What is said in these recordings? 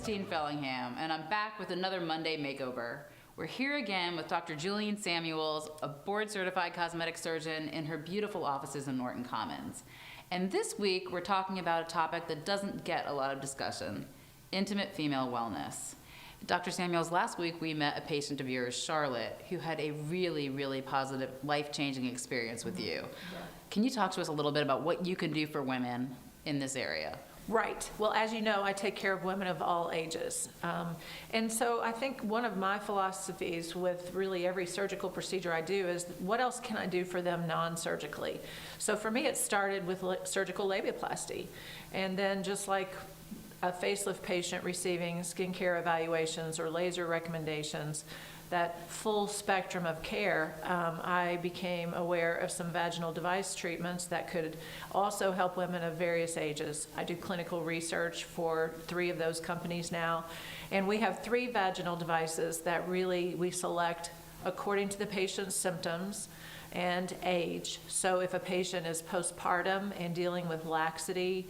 Christine Fellingham, and I'm back with another Monday Makeover. We're here again with Dr. Julene Samuels, a board-certified cosmetic surgeon in her beautiful offices in Norton Commons. And this week, we're talking about a topic that doesn't get a lot of discussion: intimate female wellness. Dr. Samuels, last week we met a patient of yours, Charlotte, who had a really, really positive, life-changing experience with you. Yeah. Can you talk to us a little bit about what you can do for women in this area? Right. Well, as you know, I take care of women of all ages. And so I think one of my philosophies with really every surgical procedure I do is, what else can I do for them non-surgically? So for me, it started with surgical labiaplasty. And then just like a facelift patient receiving skincare evaluations or laser recommendations, that full spectrum of care, I became aware of some vaginal device treatments that could also help women of various ages. I do clinical research for 3 of those companies now, and we have 3 vaginal devices that really we select according to the patient's symptoms and age. So if a patient is postpartum and dealing with laxity,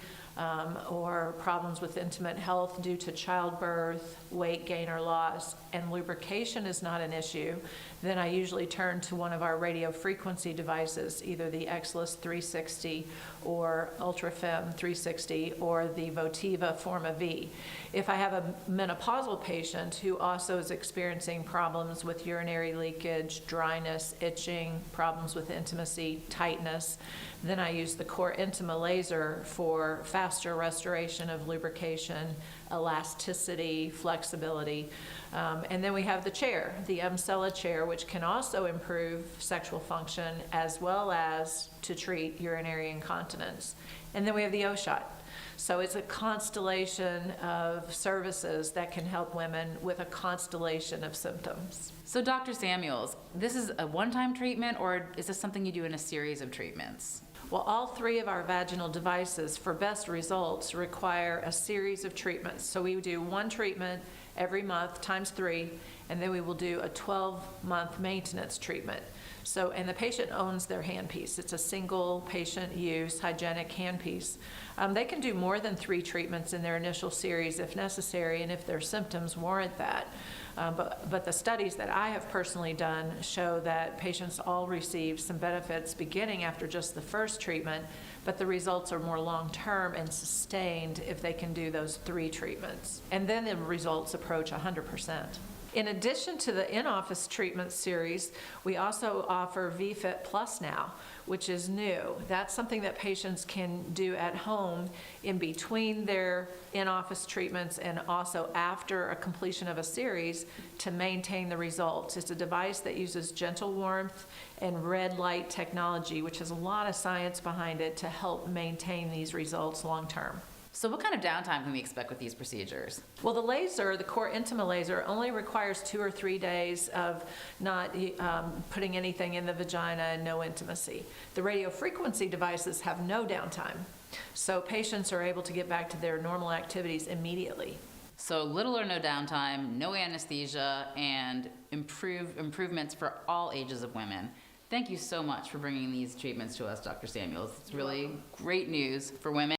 or problems with intimate health due to childbirth, weight gain or loss, and lubrication is not an issue, then I usually turn to one of our radio frequency devices, either the Exless 360 or UltraFem 360 or the Votiva Forma V. If I have a menopausal patient who also is experiencing problems with urinary leakage, dryness, itching, problems with intimacy, tightness, then I use the Core Intima laser for faster restoration of lubrication, elasticity, flexibility. And then we have the chair, the Emsella chair, which can also improve sexual function as well as to treat urinary incontinence. And then we have the Oshot. So it's a constellation of services that can help women with a constellation of symptoms. So Dr. Samuels, this is a one-time treatment, or is this something you do in a series of treatments? Well, all 3 of our vaginal devices, for best results, require a series of treatments. So we do 1 treatment every month times 3, and then we will do a 12-month maintenance treatment. So, and the patient owns their handpiece. It's a single patient use hygienic handpiece. They can do more than 3 treatments in their initial series if necessary and if their symptoms warrant that. But the studies that I have personally done show that patients all receive some benefits beginning after just the first treatment, but the results are more long-term and sustained if they can do those 3 treatments. And then the results approach 100%. In addition to the in-office treatment series, we also offer VFit Plus now, which is new. That's something that patients can do at home in between their in-office treatments and also after a completion of a series to maintain the results. It's a device that uses gentle warmth and red light technology, which has a lot of science behind it to help maintain these results long-term. So what kind of downtime can we expect with these procedures? Well, the laser, the Core Intima laser, only requires 2 or 3 days of not putting anything in the vagina and no intimacy. The radio frequency devices have no downtime, so patients are able to get back to their normal activities immediately. So little or no downtime, no anesthesia, and improvements for all ages of women. Thank you so much for bringing these treatments to us, Dr. Samuels. It's really great news for women.